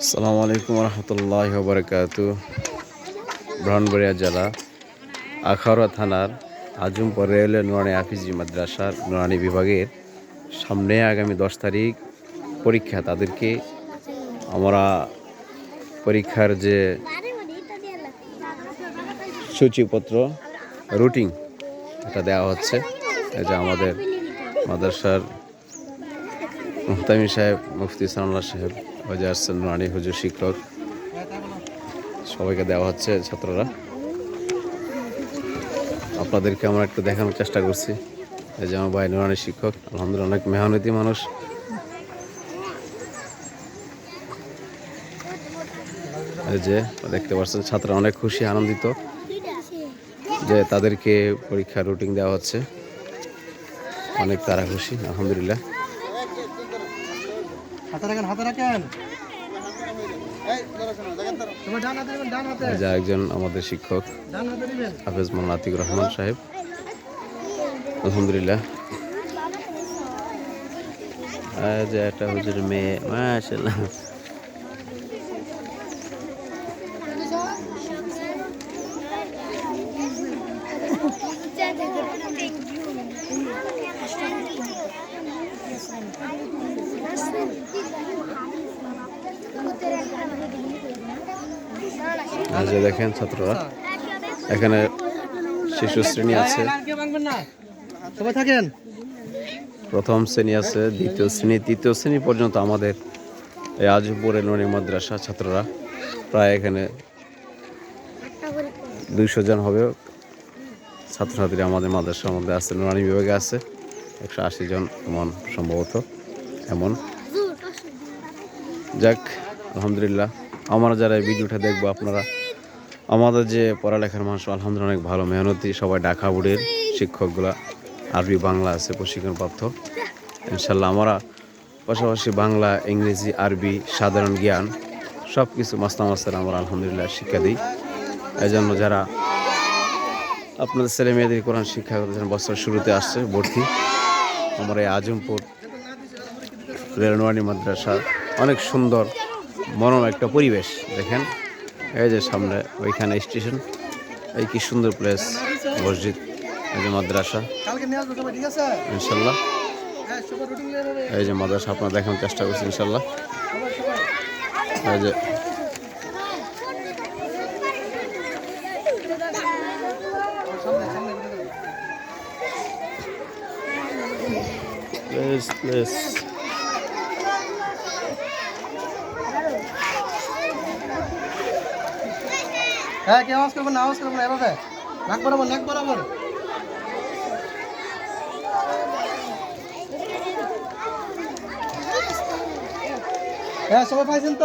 আসসালামু আলাইকুম রহমতুল্লাহ বরকাতু। ব্রাহ্মণবাড়িয়া জেলা আখাউড়া থানার আজমপুর রেলওয়ে নুরানি হাফিজি মাদ্রাসার নুরানি বিভাগের সামনে আগামী 10 তারিখ পরীক্ষা। তাদেরকে আমরা পরীক্ষার যে সূচিপত্র রুটিন এটা দেওয়া হচ্ছে। এই যে আমাদের মাদ্রাসার মুহতামিম সাহেব, মুফতি সানাউল্লাহ সাহেব, ওই আসছেন নুরানি হুজুর শিক্ষক, সবাইকে দেওয়া হচ্ছে ছাত্ররা। আপনাদেরকে আমরা একটু দেখানোর চেষ্টা করছি। এই যে আমার ভাই নুরানি শিক্ষক, আলহামদুলিল্লাহ অনেক মেহনতি মানুষ। এই যে দেখতে পাচ্ছেন ছাত্ররা অনেক খুশি, আনন্দিত যে তাদেরকে পরীক্ষার রুটিন দেওয়া হচ্ছে। অনেক তারা খুশি, আলহামদুলিল্লাহ। যা একজন আমাদের শিক্ষক হাফেজ মাওলানা আতিকুর রহমান সাহেব, আলহামদুলিল্লাহ। যে একটা হুজুর মেয়ে, মাশাআল্লাহ। যে দেখেন ছাত্ররা এখানে শিশু শ্রেণী আছে, প্রথম শ্রেণী আছে, দ্বিতীয় শ্রেণী, তৃতীয় শ্রেণী পর্যন্ত আমাদের এই আজমপুর নুরানি মাদ্রাসা ছাত্ররা প্রায় এখানে 200 জন হবে ছাত্রছাত্রী আমাদের মাদ্রাসার মধ্যে আছে। নুরানি বিভাগে আছে 180 জন এমন, সম্ভবত এমন। যাক, আলহামদুলিল্লাহ। আমরা যারা এই ভিডিওটা দেখবো, আপনারা আমাদের যে পড়ালেখার মানুষ আলহামদুলিল্লাহ অনেক ভালো মেহনতি, সবাই ঢাকা বোর্ডের শিক্ষকগুলা আরবি বাংলা আছে প্রশিক্ষণপ্রাপ্ত। ইনশাল্লাহ আমরা পাশাপাশি বাংলা, ইংরেজি, আরবি, সাধারণ জ্ঞান সব কিছু মাস্টার আমরা আলহামদুলিল্লাহ শিক্ষা দিই। এই জন্য যারা আপনাদের ছেলে মেয়েদের কোরআন শিক্ষা করতেছেন, বছর শুরুতে আসছে ভর্তি, আমরা এই আজমপুর রেল নুরানি মাদ্রাসা অনেক সুন্দর মনোরম একটা পরিবেশ। দেখেন এই যে সামনে ওইখানে স্টেশন, এই কি সুন্দর প্লেস, মসজিদ, এই যে মাদ্রাসা ইনশাল্লাহ। এই যে মাদ্রাসা আপনারা দেখানোর চেষ্টা করছি ইনশাল্লাহ। এই যে প্লেস হ্যাঁ, কে আওয়াজ করবেন না, আওয়াজ করবেন না, এভাবে নাক বরাবর, নাক বরাবর। হ্যাঁ, সবাই পাইছেন তো?